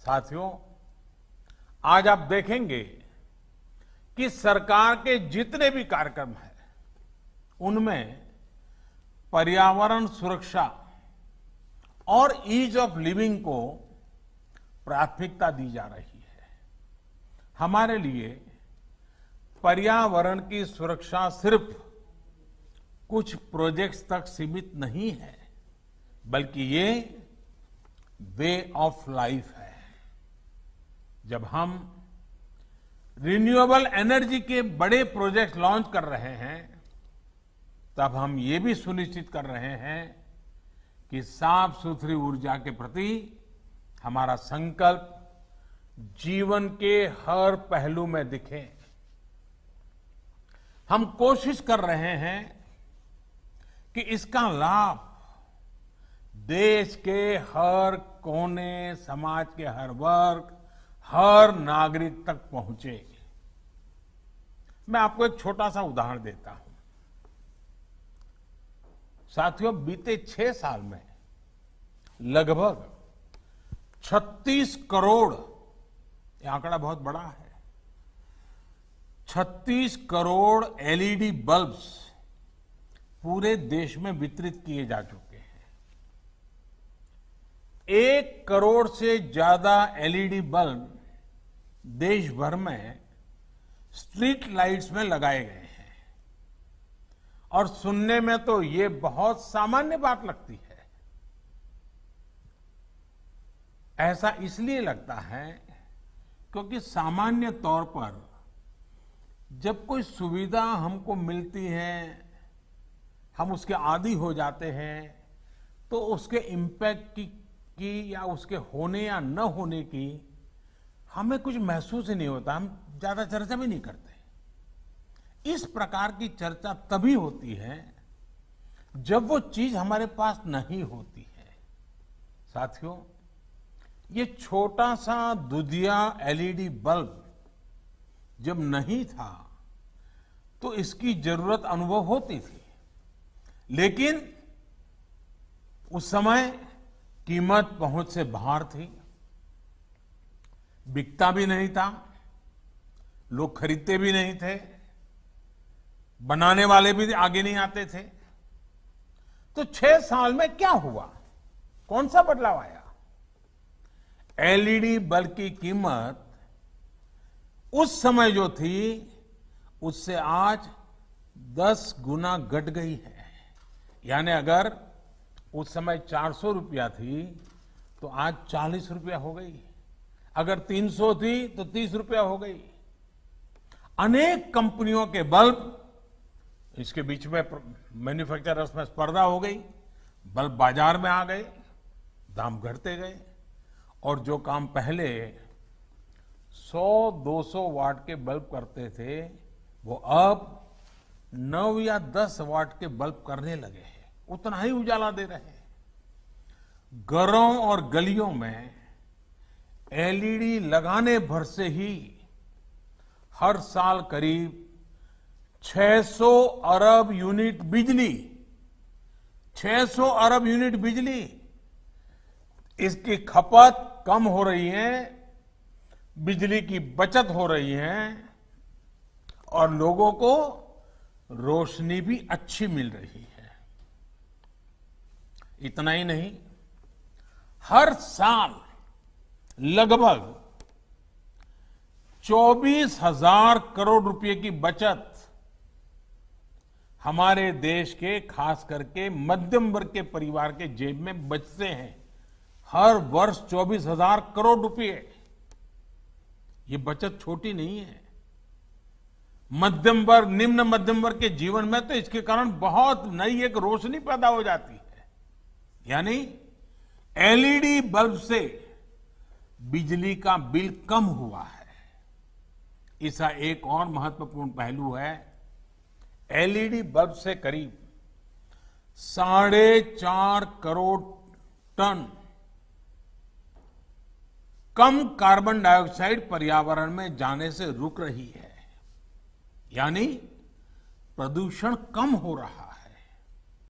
साथियों, आज आप देखेंगे कि सरकार के जितने भी कार्यक्रम हैं, उनमें पर्यावरण सुरक्षा और ईज ऑफ लिविंग को प्राथमिकता दी जा रही है। हमारे लिए पर्यावरण की सुरक्षा सिर्फ कुछ प्रोजेक्ट्स तक सीमित नहीं है, बल्कि ये वे ऑफ लाइफ है। जब हम रिन्यूएबल एनर्जी के बड़े प्रोजेक्ट लॉन्च कर रहे हैं, तब हम ये भी सुनिश्चित कर रहे हैं कि साफ सुथरी ऊर्जा के प्रति हमारा संकल्प जीवन के हर पहलू में दिखे। हम कोशिश कर रहे हैं कि इसका लाभ देश के हर कोने, समाज के हर वर्ग, हर नागरिक तक पहुंचे। मैं आपको एक छोटा सा उदाहरण देता हूं। साथियों, बीते 6 साल में लगभग 36 करोड़, ये आंकड़ा बहुत बड़ा है, 36 करोड़ एलईडी बल्ब्स पूरे देश में वितरित किए जा चुके हैं। 1 करोड़ से ज्यादा एलईडी बल्ब देश भर में स्ट्रीट लाइट्स में लगाए गए हैं। और सुनने में तो ये बहुत सामान्य बात लगती है। ऐसा इसलिए लगता है क्योंकि सामान्य तौर पर जब कोई सुविधा हमको मिलती है, हम उसके आदी हो जाते हैं, तो उसके इम्पैक्ट की या उसके होने या न होने की हमें कुछ महसूस ही नहीं होता। हम ज्यादा चर्चा भी नहीं करते। इस प्रकार की चर्चा तभी होती है जब वो चीज हमारे पास नहीं होती है। साथियों, ये छोटा सा दुधिया एलईडी बल्ब जब नहीं था तो इसकी जरूरत अनुभव होती थी, लेकिन उस समय कीमत पहुंच से बाहर थी, बिकता भी नहीं था, लोग खरीदते भी नहीं थे, बनाने वाले भी आगे नहीं आते थे। तो 6 साल में क्या हुआ? कौन सा बदलाव आया? एलईडी बल्ब की कीमत उस समय जो थी उससे आज 10 गुना घट गई है। यानी अगर उस समय 400 रुपया थी तो आज 40 रुपया हो गई। अगर 300 थी तो 30 रुपया हो गई। अनेक कंपनियों के बल्ब, इसके बीच में मैन्युफैक्चरर्स में स्पर्धा हो गई, बल्ब बाजार में आ गए, दाम घटते गए, और जो काम पहले 100-200 वाट के बल्ब करते थे, वो अब 9 या 10 वाट के बल्ब करने लगे हैं। उतना ही उजाला दे रहे हैं। घरों और गलियों में एलईडी लगाने भर से ही हर साल करीब 600 अरब यूनिट बिजली, 600 अरब यूनिट बिजली, इसकी खपत कम हो रही है, बिजली की बचत हो रही है, और लोगों को रोशनी भी अच्छी मिल रही है। इतना ही नहीं, हर साल लगभग 24,000 करोड़ रुपए की बचत हमारे देश के, खास करके मध्यम वर्ग के परिवार के जेब में बचते हैं। हर वर्ष 24,000 करोड़ रुपए। ये बचत छोटी नहीं है। मध्यम वर्ग, निम्न मध्यम वर्ग के जीवन में तो इसके कारण बहुत नई एक रोशनी पैदा हो जाती है। यानी एलईडी बल्ब से बिजली का बिल कम हुआ है। इसका एक और महत्वपूर्ण पहलू है, एलईडी बल्ब से करीब 4.5 करोड़ टन कम कार्बन डाइऑक्साइड पर्यावरण में जाने से रुक रही है। यानी प्रदूषण कम हो रहा है।